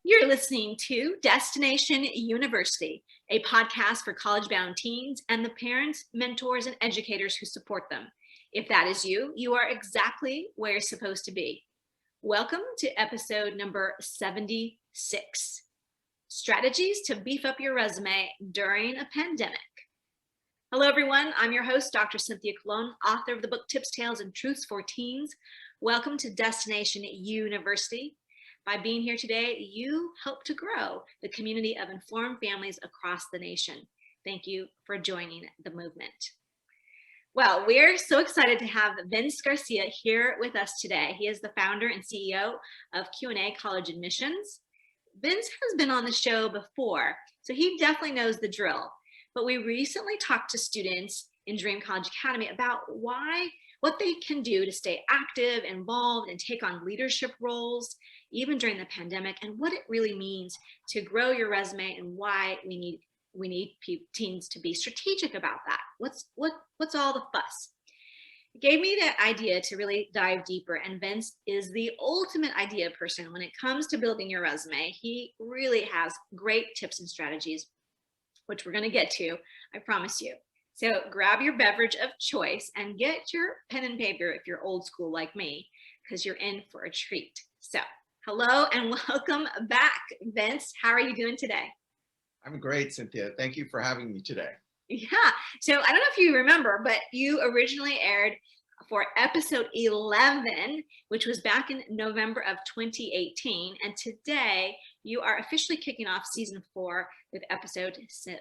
You're listening to Destination University, a podcast for college-bound teens and the parents, mentors, and educators who support them. If that is you, you are exactly where you're supposed to be. Welcome to episode number 76, Strategies to Beef Up Your Resume During a Pandemic. Hello, everyone. I'm your host, Dr. Cynthia Colon, author of the book Tips, Tales, and Truths for Teens. Welcome to Destination University. By being here today, you help to grow the community of informed families across the nation. Thank you for joining the movement. Well, we're so excited to have Vince Garcia here with us today. He is the founder and CEO of Q&A College Admissions. Vince has been on the show before, so he definitely knows the drill. But we recently talked to students in Dream College Academy about what they can do to stay active, involved, and take on leadership roles, even during the pandemic, and what it really means to grow your resume and why we need teens to be strategic about that. What's all the fuss? It gave me the idea to really dive deeper, and Vince is the ultimate idea person when it comes to building your resume. He really has great tips and strategies, which we're going to get to, I promise you. So grab your beverage of choice and get your pen and paper if you're old school like me, because you're in for a treat. So hello and welcome back, Vince. How are you doing today? I'm great, Cynthia. Thank you for having me today. Yeah. So I don't know if you remember, but you originally aired for episode 11, which was back in November of 2018. And today you are officially kicking off season 4 with episode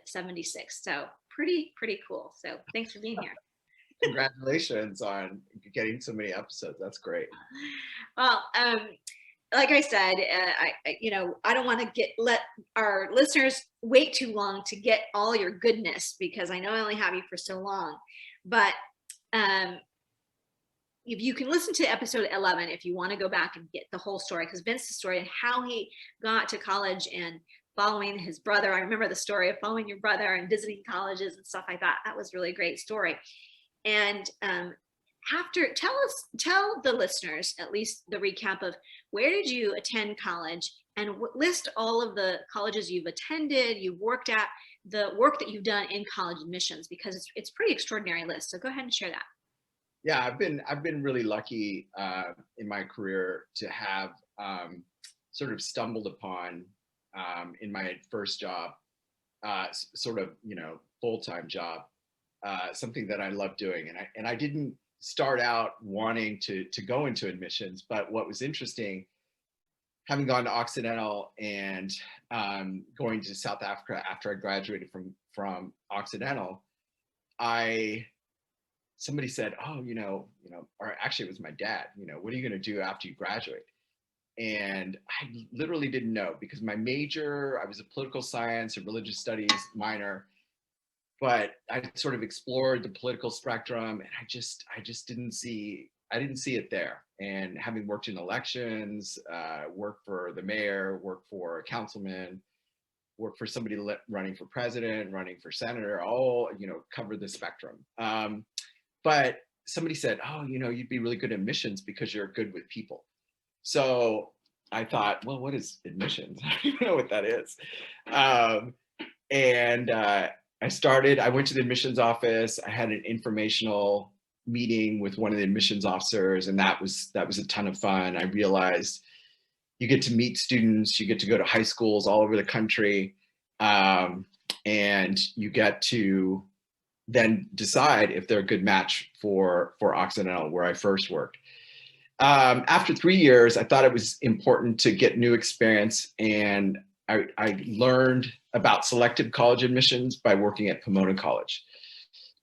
76. So pretty cool. So thanks for being here. Congratulations on getting so many episodes. That's great. Well, like I said, I don't want to let our listeners wait too long to get all your goodness, because I know I only have you for so long. But if you can listen to episode 11 if you want to go back and get the whole story, because Vince's story and how he got to college and following his brother. I remember the story of following your brother and visiting colleges and stuff like that. That was really a great story. And tell the listeners at least the recap of where did you attend college, and list all of the colleges you've attended, you've worked at, the work that you've done in college admissions, because it's a pretty extraordinary list. So go ahead and share that. Yeah, I've been really lucky in my career to have sort of stumbled upon in my first job, sort of full-time job, something that I love doing, and I didn't start out wanting to go into admissions, but what was interesting, having gone to Occidental and going to South Africa after I graduated from Occidental, somebody said, oh, or actually it was my dad, what are you going to do after you graduate? And I literally didn't know, because my major, I was a political science and religious studies minor, but I sort of explored the political spectrum, and I just didn't see it there. And having worked in elections, worked for the mayor, worked for a councilman, worked for somebody running for president, running for senator, all covered the spectrum. But somebody said, oh, you'd be really good at admissions because you're good with people. So I thought, well, what is admissions? I don't even know what that is. I went to the admissions office. I had an informational meeting with one of the admissions officers, and that was a ton of fun. I realized you get to meet students, you get to go to high schools all over the country, and you get to then decide if they're a good match for Occidental, where I first worked. After 3 years, I thought it was important to get new experience, and I learned about selective college admissions by working at Pomona College.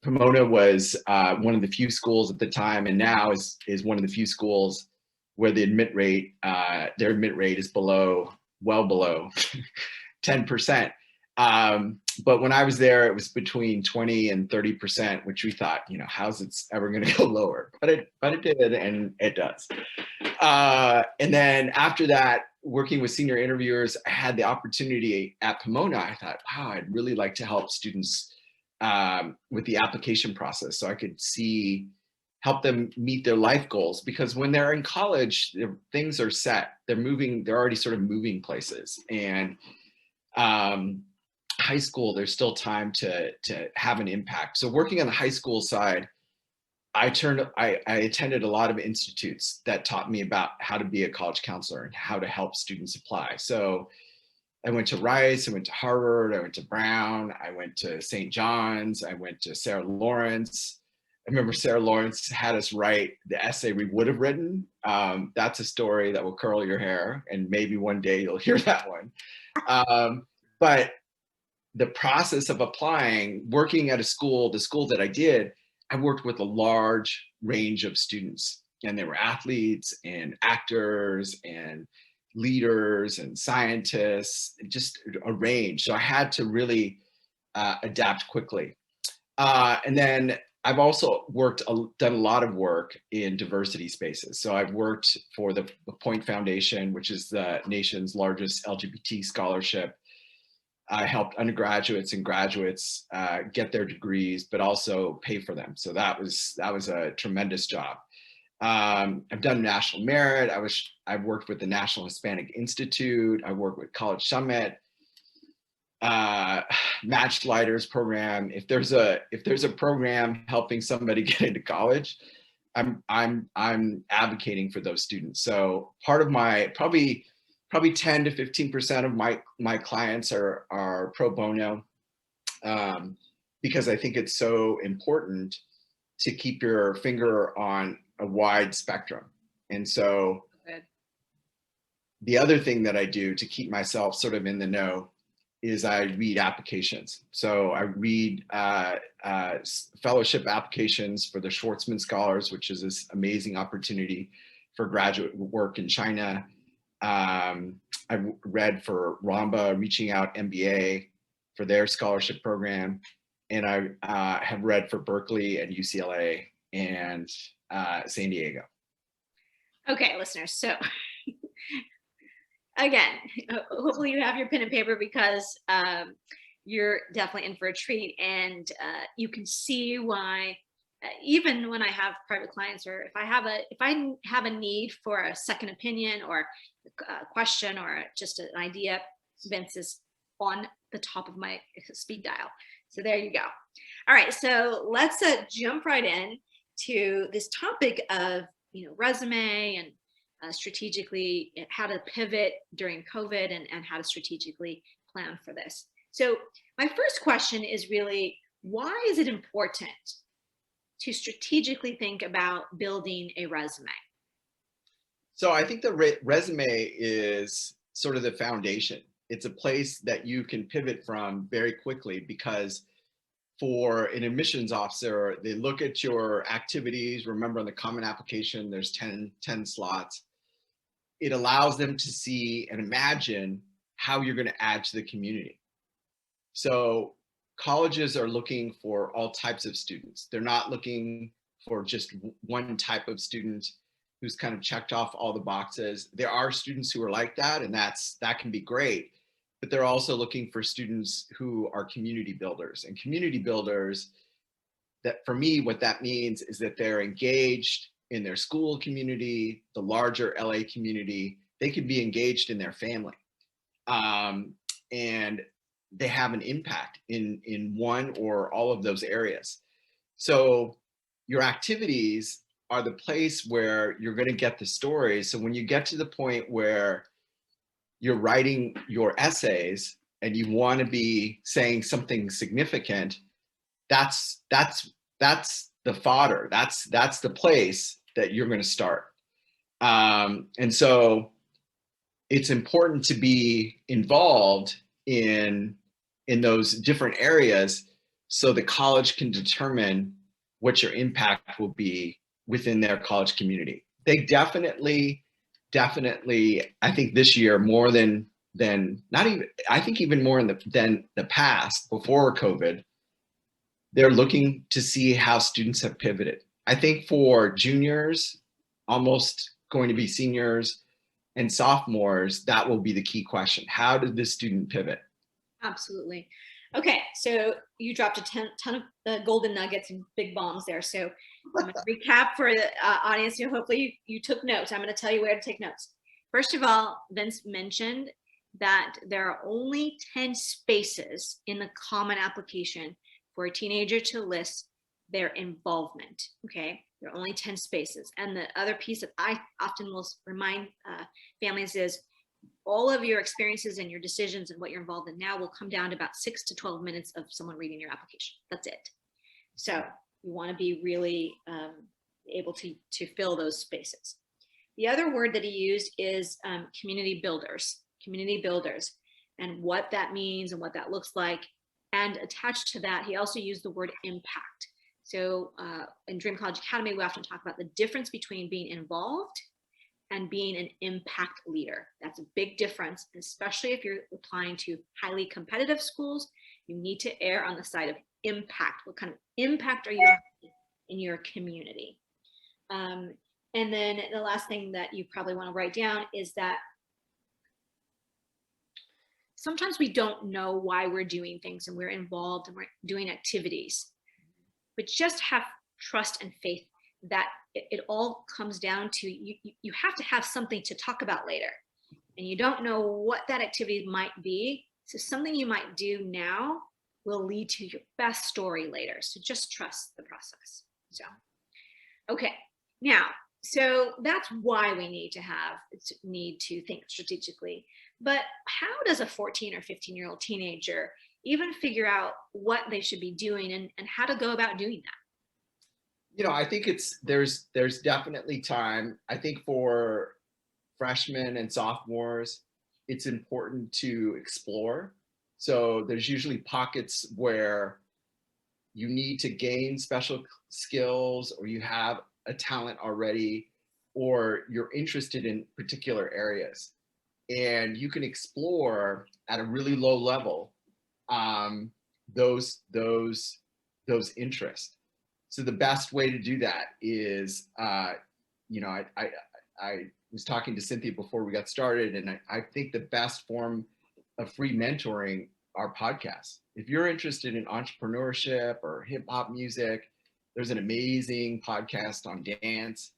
Pomona was one of the few schools at the time, and now is one of the few schools where the admit rate, their admit rate is well below 10%. But when I was there, it was between 20 and 30%, which we thought, how's it ever going to go lower? But it did, and it does. And then after that, working with senior interviewers, I had the opportunity at Pomona. I thought, wow, I'd really like to help students with the application process, so I could see help them meet their life goals, because when they're in college, things are set. They're already sort of moving places. And high school, there's still time to have an impact. So working on the high school side, I attended a lot of institutes that taught me about how to be a college counselor and how to help students apply. So I went to Rice, I went to Harvard, I went to Brown, I went to St. John's, I went to Sarah Lawrence. I remember Sarah Lawrence had us write the essay we would have written. That's a story that will curl your hair, and maybe one day you'll hear that one. But the process of applying, working at a school, the school that I did, I worked with a large range of students, and they were athletes and actors and leaders and scientists, just a range. So I had to really adapt quickly. And then I've also done a lot of work in diversity spaces. So I've worked for the Point Foundation, which is the nation's largest LGBT scholarship. I helped undergraduates and graduates get their degrees, but also pay for them. So that was a tremendous job. I've done National Merit. I've worked with the National Hispanic Institute. I worked with College Summit, Match Lighters program. If there's a program helping somebody get into college, I'm advocating for those students. So part of my probably 10 to 15% of my clients are pro bono, because I think it's so important to keep your finger on a wide spectrum. And so the other thing that I do to keep myself sort of in the know is I read applications. So I read fellowship applications for the Schwartzman Scholars, which is this amazing opportunity for graduate work in China. I've read for Ramba Reaching Out MBA for their scholarship program. And I have read for Berkeley and UCLA and San Diego. Okay, listeners. So again, hopefully you have your pen and paper, because you're definitely in for a treat. And you can see why, even when I have private clients, or if I have a need for a second opinion or a question or just an idea, Vince is on the top of my speed dial. So there you go. All right, so let's jump right in to this topic of resume and strategically how to pivot during COVID and how to strategically plan for this. So my first question is really, why is it important to strategically think about building a resume? So I think the resume is sort of the foundation. It's a place that you can pivot from very quickly, because for an admissions officer, they look at your activities. Remember, in the common application, there's 10 slots. It allows them to see and imagine how you're going to add to the community. So colleges are looking for all types of students. They're not looking for just one type of student who's kind of checked off all the boxes. There are students who are like that, and that can be great. But they're also looking for students who are community builders. And community builders, that for me, what that means is that they're engaged in their school community, the larger LA community. They could be engaged in their family. And they have an impact in one or all of those areas. So your activities are the place where you're going to get the stories. So when you get to the point where you're writing your essays and you want to be saying something significant, that's the fodder. That's the place that you're going to start. And so it's important to be involved in those different areas, so the college can determine what your impact will be within their college community. They definitely, I think this year more than not even, I think even more than the past before COVID, they're looking to see how students have pivoted. I think for juniors, almost going to be seniors, and sophomores, that will be the key question. How did this student pivot? Absolutely. Okay, so you dropped a ton of golden nuggets and big bombs there. So I'm going to recap for the audience who hopefully you took notes. I'm going to tell you where to take notes. First of all, Vince mentioned that there are only 10 spaces in the common application for a teenager to list their involvement. Okay, there are only 10 spaces. And the other piece that I often will remind families is all of your experiences and your decisions and what you're involved in now will come down to about 6 to 12 minutes of someone reading your application. That's it. So you want to be really able to fill those spaces. The other word that he used is community builders, and what that means and what that looks like. And attached to that, he also used the word impact. So in Dream College Academy, we often talk about the difference between being involved and being an impact leader. That's a big difference, especially if you're applying to highly competitive schools. You need to err on the side of impact. What kind of impact are you having in your community? And then the last thing that you probably want to write down is that sometimes we don't know why we're doing things and we're involved and we're doing activities, but just have trust and faith that it all comes down to you have to have something to talk about later, and you don't know what that activity might be. So something you might do now will lead to your best story later. So just trust the process. So, okay, now, so that's why we need to think strategically. But how does a 14 or 15-year-old teenager even figure out what they should be doing and how to go about doing that? I think there's definitely time. I think for freshmen and sophomores, it's important to explore. So there's usually pockets where you need to gain special skills, or you have a talent already, or you're interested in particular areas. And you can explore at a really low level those interests. So the best way to do that is, I was talking to Cynthia before we got started, and I think the best form of free mentoring are podcasts. If you're interested in entrepreneurship or hip hop music, there's an amazing podcast on dance.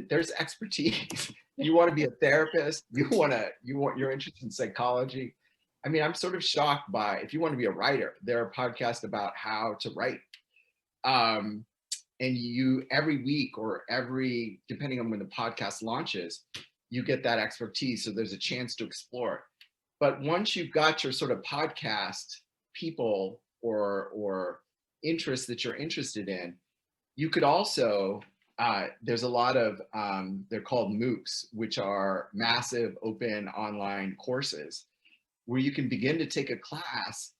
There's expertise. You want to be a therapist, you're interested in psychology. I mean, I'm sort of shocked by, if you want to be a writer, there are podcasts about how to write. And you, every week or depending on when the podcast launches, you get that expertise. So there's a chance to explore. But once you've got your sort of podcast people or interests that you're interested in, you could also, there's a lot of, they're called MOOCs, which are massive open online courses where you can begin to take a class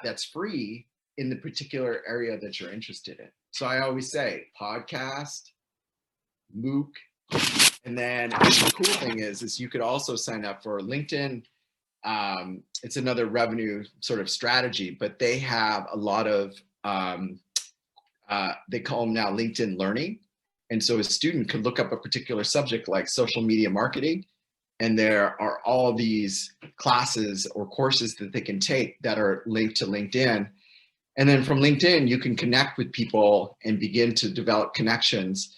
that's free in the particular area that you're interested in. So I always say podcast, MOOC, and then the cool thing is you could also sign up for LinkedIn. It's another revenue sort of strategy, but they have a lot of, they call them now LinkedIn Learning. And so a student could look up a particular subject like social media marketing, and there are all these classes or courses that they can take that are linked to LinkedIn. And then from LinkedIn, you can connect with people and begin to develop connections.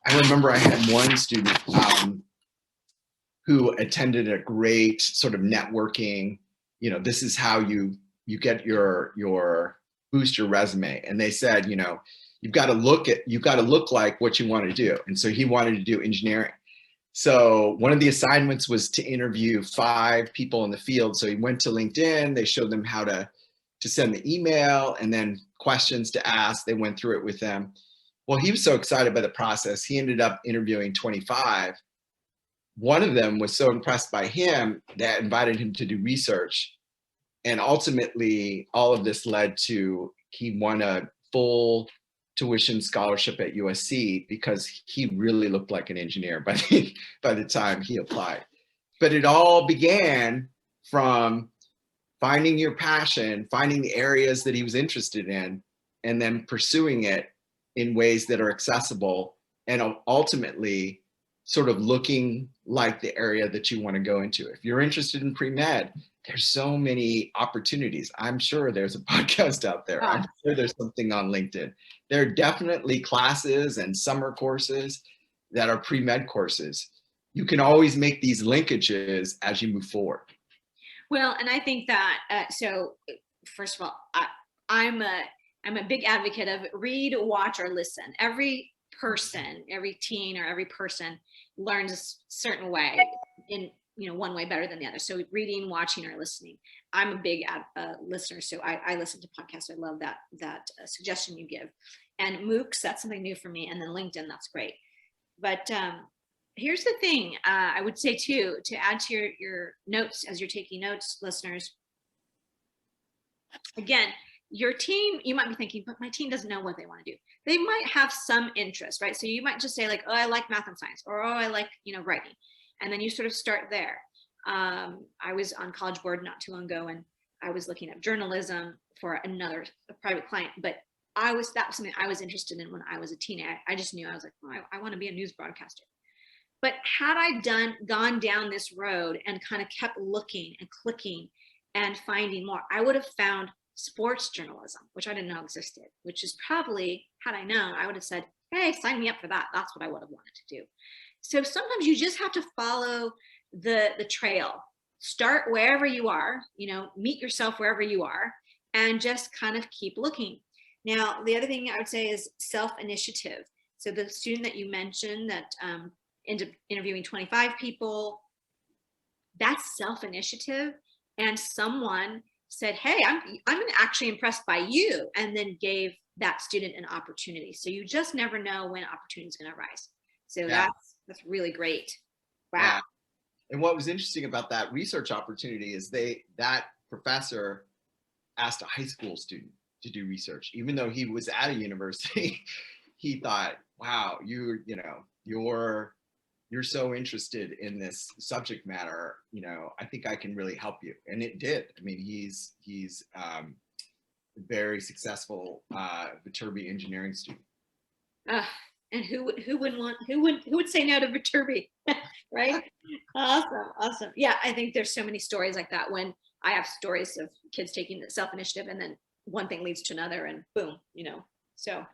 I remember I had one student who attended a great sort of networking, this is how you get your boost your resume. And they said, you've got to look like what you want to do. And so he wanted to do engineering. So one of the assignments was to interview 5 people in the field. So he went to LinkedIn, they showed them how to send the email and then questions to ask. They went through it with them. Well, he was so excited by the process, he ended up interviewing 25. One of them was so impressed by him that invited him to do research. And ultimately, all of this led to, he won a full tuition scholarship at USC because he really looked like an engineer by the time he applied. But it all began from finding your passion, finding the areas that he was interested in, and then pursuing it in ways that are accessible, and ultimately sort of looking like the area that you want to go into. If you're interested in pre-med, there's so many opportunities. I'm sure there's a podcast out there. I'm Ah, sure there's something on LinkedIn. There are definitely classes and summer courses that are pre-med courses. You can always make these linkages as you move forward. well, and I think that so first of all, I'm a big advocate of read, watch, or listen. Every person, every teen, or every person learns a certain way in one way better than the other. So reading, watching, or listening. I'm a big listener, so I listen to podcasts. I love that suggestion you give. And MOOCs, that's something new for me. And then LinkedIn, that's great. But here's the thing I would say too, to add to your notes as you're taking notes, listeners. Again, your team, you might be thinking, but my team doesn't know what they want to do. They might have some interest, right? So you might just say like, oh, I like math and science, or oh, I like, writing. And then you sort of start there. I was on College Board not too long ago, and I was looking at journalism for a private client, but that was something I was interested in when I was a teenager. I just knew, I was like, oh, I want to be a news broadcaster. But had I gone down this road and kind of kept looking and clicking and finding more, I would have found sports journalism, which I didn't know existed, which is probably, had I known, I would have said, hey, sign me up for that. That's what I would have wanted to do. So sometimes you just have to follow the trail. Start wherever you are, meet yourself wherever you are, and just kind of keep looking. Now, the other thing I would say is self-initiative. So the student that you mentioned that ended up interviewing 25 people, that's self-initiative. And someone said, hey, I'm actually impressed by you, and then gave that student an opportunity. So you just never know when opportunity is going to arise. So Yeah. that's really great. Wow. Yeah. And what was interesting about that research opportunity is that professor asked a high school student to do research, even though he was at a university. He thought, wow, you're so interested in this subject matter, I think I can really help you. And it did. I mean, he's a very successful Viterbi engineering student. And who would say no to Viterbi, right? Awesome. Yeah, I think there's so many stories like that, when I have stories of kids taking self-initiative, and then one thing leads to another, and boom, so